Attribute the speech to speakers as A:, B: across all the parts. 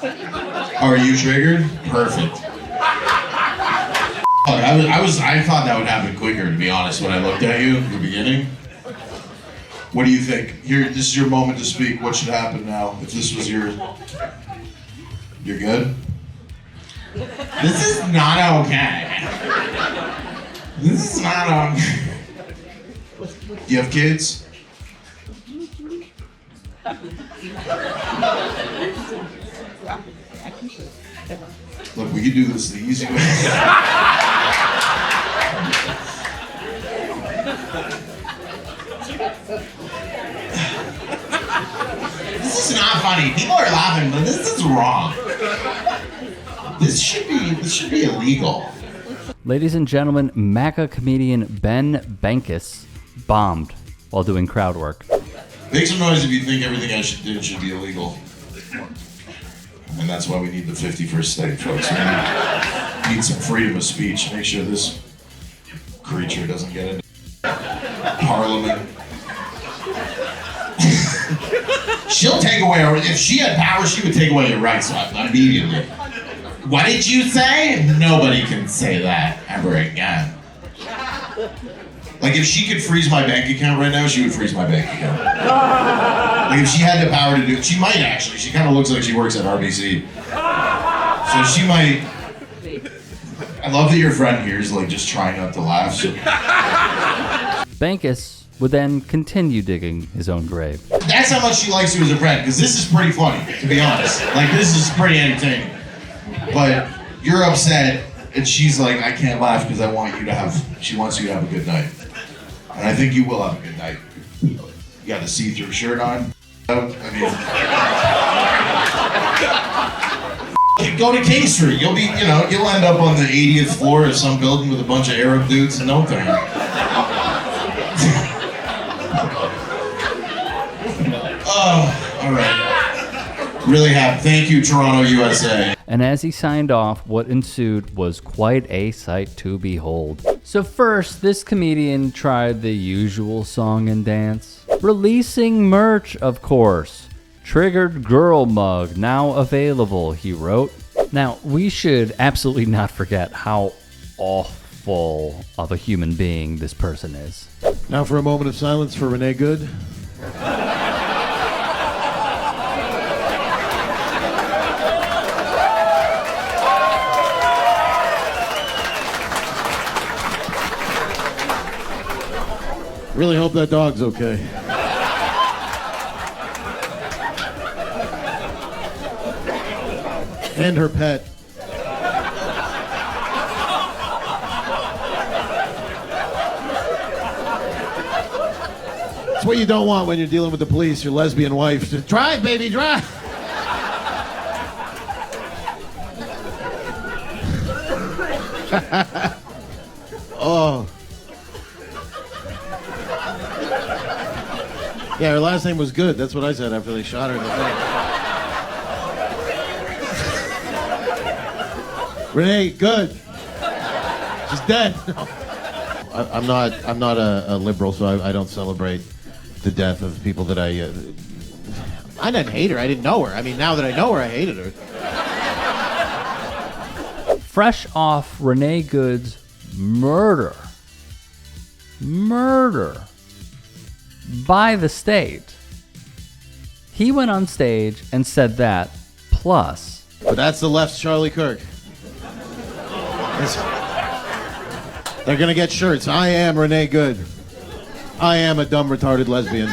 A: Are you triggered? Perfect. I thought that would happen quicker, to be honest, when I looked at you at the beginning. What do you think? Here, this is your moment to speak. What should happen now? If this was your... You're good? This is not okay. This is not okay. Do you have kids? Look, we could do this the easy way. This is not funny. People are laughing, but this is wrong. This should be illegal.
B: Ladies and gentlemen, MAGA comedian Ben Bankas bombed while doing crowd work.
A: Make some noise if you think everything I did should be illegal. And that's why we need the 51st state, folks. We need some freedom of speech. Make sure this creature doesn't get into Parliament. She'll take away our... If she had power, she would take away your rights immediately. What did you say? Nobody can say that ever again. Like, if she could freeze my bank account right now, she would freeze my bank account. Like, if she had the power to do it, she might actually. She kind of looks like she works at RBC. So she might... I love that your friend here is, like, just trying not to laugh. So.
B: Bankas would then continue digging his own grave.
A: That's how much she likes you as a friend, because this is pretty funny, to be honest. Like, this is pretty entertaining. But you're upset, and she's like, I can't laugh because I want you to have... She wants you to have a good night. And I think you will have a good night. You got a see-through shirt on. I mean, go to King Street. You'll be, you'll end up on the 80th floor of some building with a bunch of Arab dudes in no time. Oh, all right. Really happy. Thank you, Toronto, USA.
B: And as he signed off, what ensued was quite a sight to behold. So first, this comedian tried the usual song and dance. Releasing merch, of course. Triggered girl mug, now available, he wrote. Now, we should absolutely not forget how awful of a human being this person is.
C: Now for a moment of silence for Renee Good. Really hope that dog's okay. And her pet. It's what you don't want when you're dealing with the police, your lesbian wife. Just, drive, baby, drive! Oh. Yeah, her last name was Good. That's what I said after they shot her in the face. Renee, Good. She's dead. I'm not a liberal, so I don't celebrate the death of people that I didn't hate her. I didn't know her. I mean, now that I know her, I hated her.
B: Fresh off Renee Good's murder by the state, he went on stage and said that, plus...
C: But that's the left's Charlie Kirk. They're gonna get shirts. I am Renee Good. I am a dumb, retarded lesbian.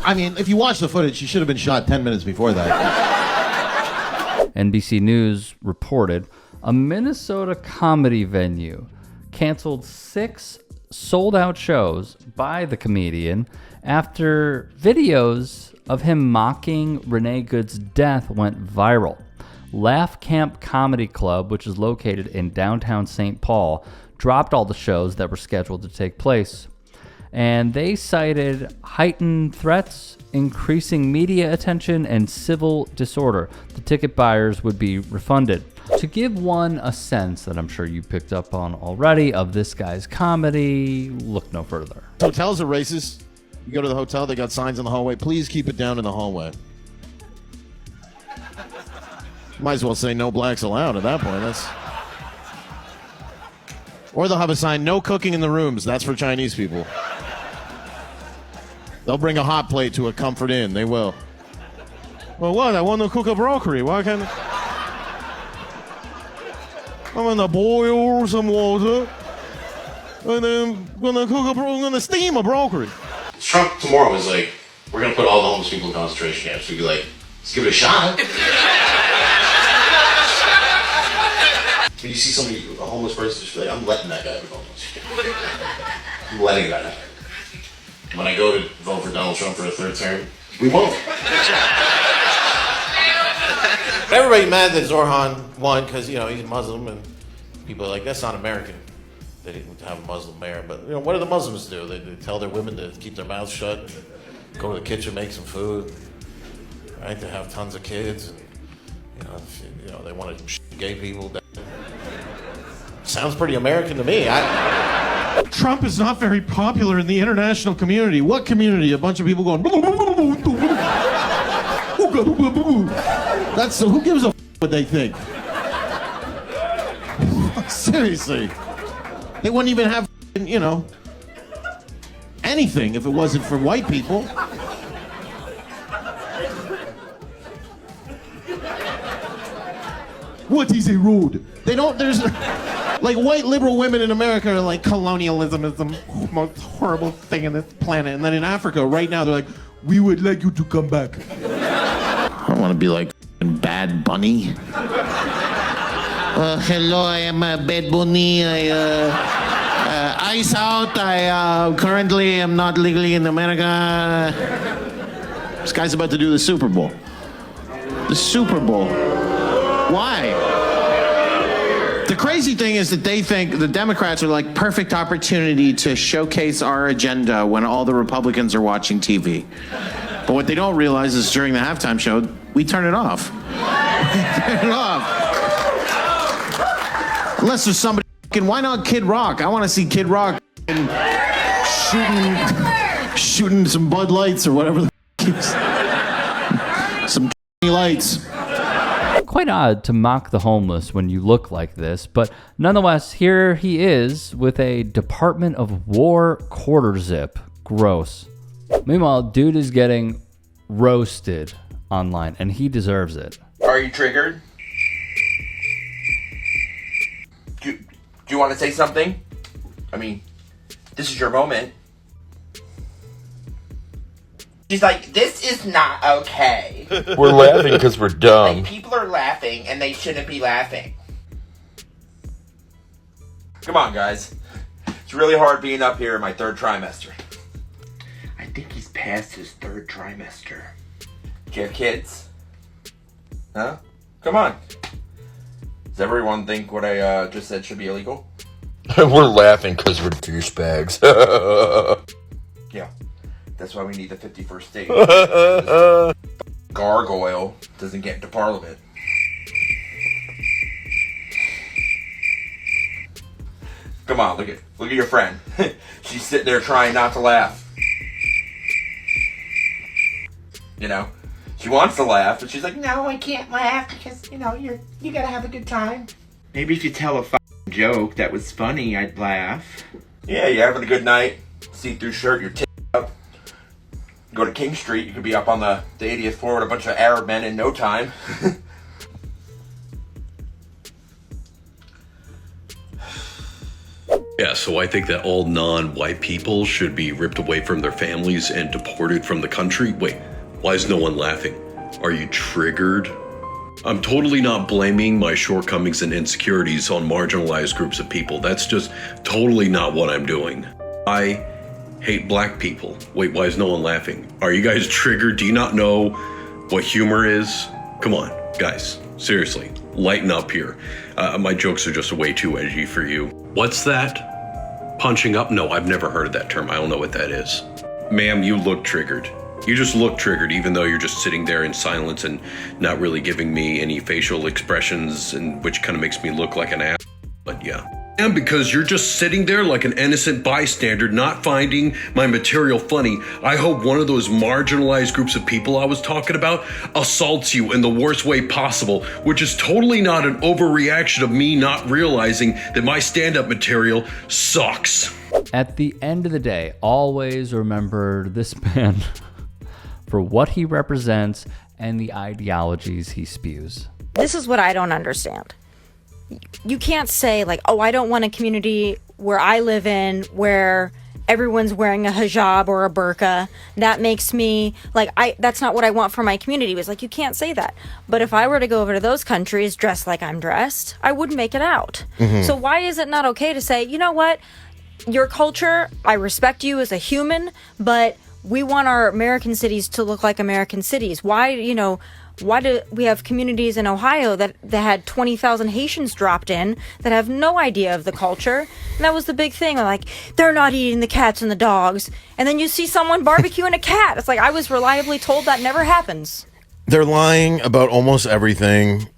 C: I mean, if you watch the footage, she should have been shot 10 minutes before that.
B: NBC News reported a Minnesota comedy venue canceled 6 sold-out shows by the comedian after videos of him mocking Renee Good's death went viral. Laugh Camp Comedy Club, which is located in downtown St. Paul, dropped all the shows that were scheduled to take place. And they cited heightened threats, increasing media attention, and civil disorder. The ticket buyers would be refunded. To give one a sense that I'm sure you picked up on already of this guy's comedy, look no further.
C: Hotels are racist. You go to the hotel, they got signs in the hallway. Please keep it down in the hallway. Might as well say no blacks allowed at that point. Or they'll have a sign, no cooking in the rooms. That's for Chinese people. They'll bring a hot plate to a Comfort Inn. They will. Well, what? I want to cook a broccoli. Why can't I'm gonna boil some water, and then I'm gonna steam a broccoli.
D: Trump tomorrow was like, we're gonna put all the homeless people in concentration camps. We'd be like, let's give it a shot. When you see somebody, a homeless person, just be like, I'm letting that guy be homeless. I'm letting that happen. When I go to vote for Donald Trump for a third term, we won't.
C: Everybody mad that Zorhan won because, you know, he's Muslim, and people are like, that's not American. They didn't have a Muslim mayor. But, you know, what do the Muslims do? They tell their women to keep their mouths shut, go to the kitchen, make some food, right? They have tons of kids. And, you know, they want to gay people. Sounds pretty American to me. Trump is not very popular in the international community. What community? A bunch of people going. That's who gives a what they think. Seriously, they wouldn't even have, you know, anything if it wasn't for white people. What is a road? They don't. There's. Like, white liberal women in America are like, colonialism is the most horrible thing on this planet. And then in Africa, right now, they're like, we would like you to come back. I don't want to be like Bad Bunny. Hello, I am Bad Bunny. Ice out. I currently am not legally in America. This guy's about to do the Super Bowl. The Super Bowl. Why? The crazy thing is that they think the Democrats are like perfect opportunity to showcase our agenda when all the Republicans are watching TV. But what they don't realize is during the halftime show, we turn it off. Turn it off. Unless there's somebody, why not Kid Rock? I want to see Kid Rock shooting some Bud Lights or whatever the some lights.
B: Quite odd to mock the homeless when you look like this, but nonetheless, here he is with a Department of War quarter zip. Gross. Meanwhile, dude is getting roasted online, and he deserves it.
E: Are you triggered? Do you want to say something? I mean, this is your moment. She's like, this is not okay.
F: We're laughing because we're dumb.
E: Like, people are laughing, and they shouldn't be laughing. Come on, guys. It's really hard being up here in my third trimester. I think he's past his third trimester. Do you have kids? Huh? Come on. Does everyone think what I just said should be illegal?
F: We're laughing because we're douchebags.
E: Yeah. That's why we need the 51st state. Gargoyle doesn't get into Parliament. Come on, look at your friend. She's sitting there trying not to laugh. You know, she wants to laugh, but she's like, no, I can't laugh because you gotta have a good time. Maybe if you tell a fucking joke that was funny, I'd laugh. Yeah, you're having a good night. See-through shirt, your tits up. Go to King Street, you could be up on the 80th floor with a bunch of Arab men in no time.
G: Yeah, so I think that all non-white people should be ripped away from their families and deported from the country. Wait, why is no one laughing? Are you triggered? I'm totally not blaming my shortcomings and insecurities on marginalized groups of people. That's just totally not what I'm doing. I hate black people. Wait, why is no one laughing? Are you guys triggered? Do you not know what humor is? Come on, guys, seriously, lighten up here. My jokes are just way too edgy for you. What's that? Punching up? No, I've never heard of that term. I don't know what that is. Ma'am, you look triggered. You just look triggered, even though you're just sitting there in silence and not really giving me any facial expressions, and which kind of makes me look like an ass. But yeah. And because you're just sitting there like an innocent bystander, not finding my material funny, I hope one of those marginalized groups of people I was talking about assaults you in the worst way possible, which is totally not an overreaction of me not realizing that my stand-up material sucks.
B: At the end of the day, always remember this man for what he represents and the ideologies he spews.
H: This is what I don't understand. You can't say like, oh, I don't want a community where I live in where everyone's wearing a hijab or a burqa. That makes me like, that's not what I want for my community. It's like, you can't say that. But if I were to go over to those countries dressed like I'm dressed, I wouldn't make it out. So why is it not okay to say, you know what, your culture, I respect you as a human, but we want our American cities to look like American cities. Why do we have communities in Ohio that had 20,000 Haitians dropped in that have no idea of the culture? And that was the big thing. Like, they're not eating the cats and the dogs. And then you see someone barbecuing a cat. It's like, I was reliably told that never happens.
I: They're lying about almost everything.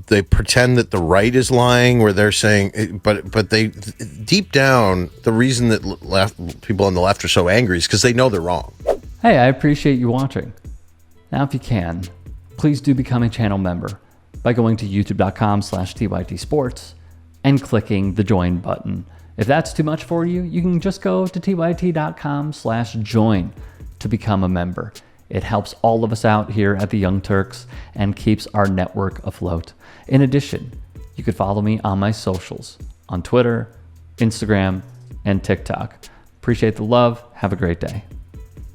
I: They pretend that the right is lying, where they're saying, but they deep down, the reason that people on the left are so angry is because they know they're wrong.
B: Hey, I appreciate you watching. Now, if you can, please do become a channel member by going to youtube.com/tytsports and clicking the join button. If that's too much for you, you can just go to tyt.com/join to become a member. It helps all of us out here at the Young Turks and keeps our network afloat. In addition, you could follow me on my socials on Twitter, Instagram, and TikTok. Appreciate the love. Have a great day.